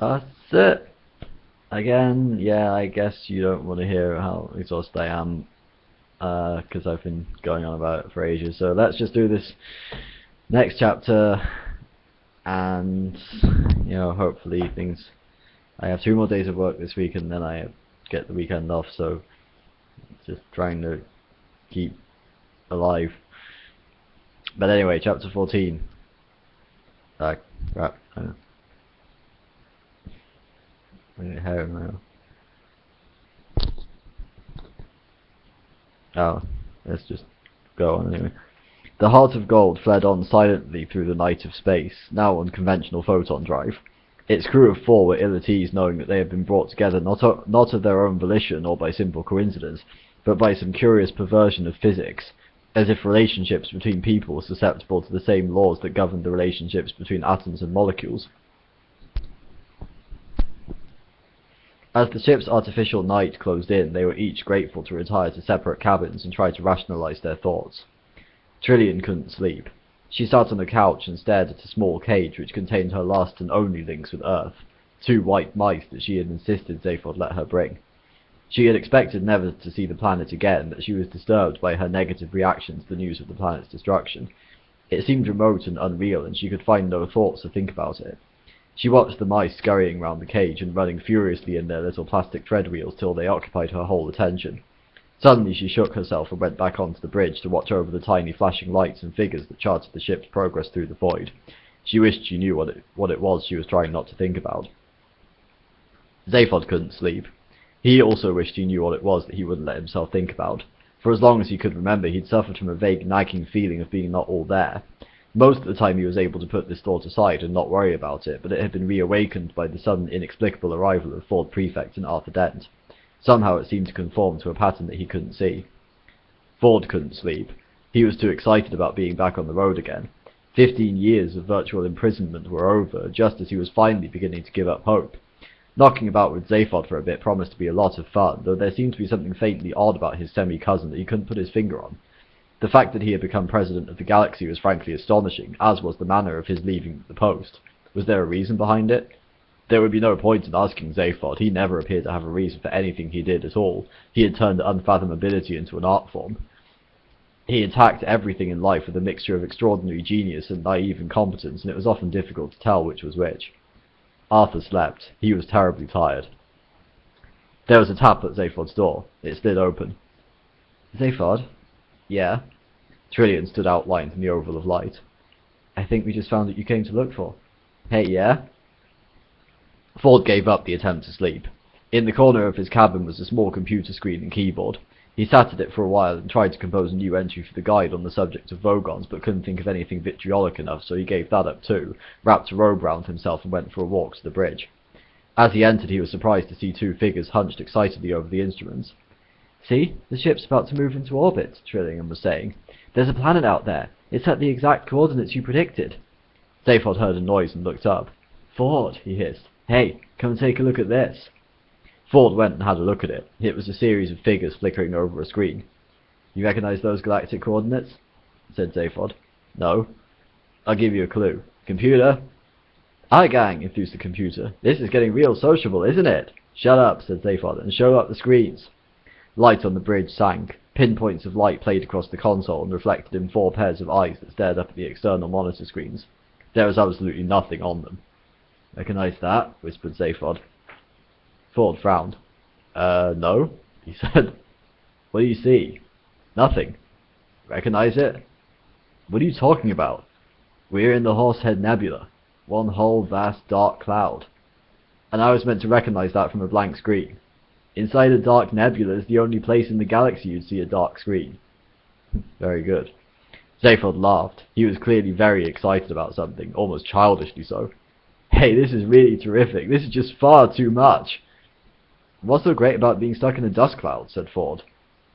That's it. Again, yeah, I guess you don't want to hear how exhausted I am, because I've been going on about it for ages. So let's just do this next chapter, and hopefully things. I have 2 more days of work this week, and then I get the weekend off. So just trying to keep alive. But anyway, chapter 14. Crap. Bring it home now. Oh, let's just go on anyway. The Heart of Gold fled on silently through the night of space, now on conventional photon drive. Its crew of 4 were ill at ease knowing that they had been brought together not of their own volition or by simple coincidence, but by some curious perversion of physics, as if relationships between people were susceptible to the same laws that governed the relationships between atoms and molecules. As the ship's artificial night closed in, they were each grateful to retire to separate cabins and try to rationalize their thoughts. Trillian couldn't sleep. She sat on the couch and stared at a small cage which contained her last and only links with Earth, 2 white mice that she had insisted Zaphod let her bring. She had expected never to see the planet again, but she was disturbed by her negative reaction to the news of the planet's destruction. It seemed remote and unreal, and she could find no thoughts to think about it. She watched the mice scurrying round the cage and running furiously in their little plastic tread wheels till they occupied her whole attention. Suddenly she shook herself and went back onto the bridge to watch over the tiny flashing lights and figures that charted the ship's progress through the void. She wished she knew what it was she was trying not to think about. Zaphod couldn't sleep. He also wished he knew what it was that he wouldn't let himself think about. For as long as he could remember, he'd suffered from a vague nagging feeling of being not all there. Most of the time he was able to put this thought aside and not worry about it, but it had been reawakened by the sudden inexplicable arrival of Ford Prefect and Arthur Dent. Somehow it seemed to conform to a pattern that he couldn't see. Ford couldn't sleep. He was too excited about being back on the road again. 15 years of virtual imprisonment were over, just as he was finally beginning to give up hope. Knocking about with Zaphod for a bit promised to be a lot of fun, though there seemed to be something faintly odd about his semi-cousin that he couldn't put his finger on. The fact that he had become president of the galaxy was frankly astonishing, as was the manner of his leaving the post. Was there a reason behind it? There would be no point in asking Zaphod. He never appeared to have a reason for anything he did at all. He had turned unfathomability into an art form. He attacked everything in life with a mixture of extraordinary genius and naive incompetence, and it was often difficult to tell which was which. Arthur slept. He was terribly tired. There was a tap at Zaphod's door. It slid open. Zaphod? Yeah? Trillian stood outlined in the oval of light. I think we just found what you came to look for. Hey, yeah? Ford gave up the attempt to sleep. In the corner of his cabin was a small computer screen and keyboard. He sat at it for a while and tried to compose a new entry for the guide on the subject of Vogons, but couldn't think of anything vitriolic enough, so he gave that up too, wrapped a robe round himself and went for a walk to the bridge. As he entered, he was surprised to see 2 figures hunched excitedly over the instruments. See, the ship's about to move into orbit, Trillingham was saying. There's a planet out there. It's at the exact coordinates you predicted. Zaphod heard a noise and looked up. Ford, he hissed. Hey, come and take a look at this. Ford went and had a look at it. It was a series of figures flickering over a screen. You recognize those galactic coordinates? Said Zaphod. No. I'll give you a clue. Computer? Aye, gang, enthused the computer. This is getting real sociable, isn't it? Shut up, said Zaphod, and show up the screens. Light on the bridge sank. Pinpoints of light played across the console and reflected in 4 pairs of eyes that stared up at the external monitor screens. There was absolutely nothing on them. Recognize that? Whispered Zaphod. Ford frowned. No, he said. What do you see? Nothing. Recognize it? What are you talking about? We're in the Horsehead Nebula. One whole vast dark cloud. And I was meant to recognize that from a blank screen. Inside a dark nebula is the only place in the galaxy you'd see a dark screen. Very good. Zaphod laughed. He was clearly very excited about something, almost childishly so. Hey, this is really terrific. This is just far too much. What's so great about being stuck in a dust cloud? Said Ford.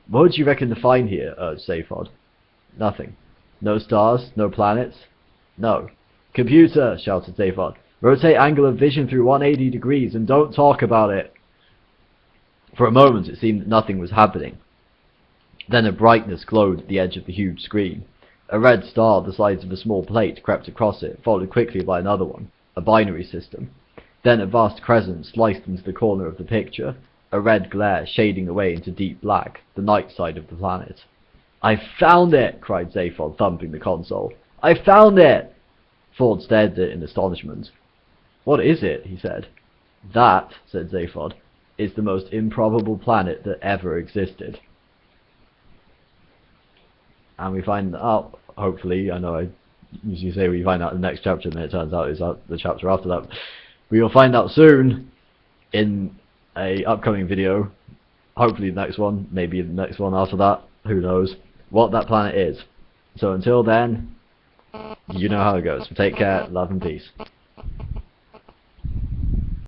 What would you reckon to find here? Urged Zaphod. Nothing. No stars? No planets? No. Computer! Shouted Zaphod. Rotate angle of vision through 180 degrees and don't talk about it. For a moment it seemed that nothing was happening. Then a brightness glowed at the edge of the huge screen. A red star the size of a small plate crept across it, followed quickly by another one. A binary system. Then a vast crescent sliced into the corner of the picture, a red glare shading away into deep black, the night side of the planet. "I found it!" cried Zaphod, thumping the console. "I found it!" Ford stared at it in astonishment. "What is it?" he said. "That," said Zaphod, "is the most improbable planet that ever existed." And we find out, hopefully, I know I usually say we find out in the next chapter, and then it turns out it's the chapter after that. We will find out soon in a upcoming video, hopefully the next one, maybe the next one after that, who knows, what that planet is. So until then, you know how it goes. Take care, love and peace.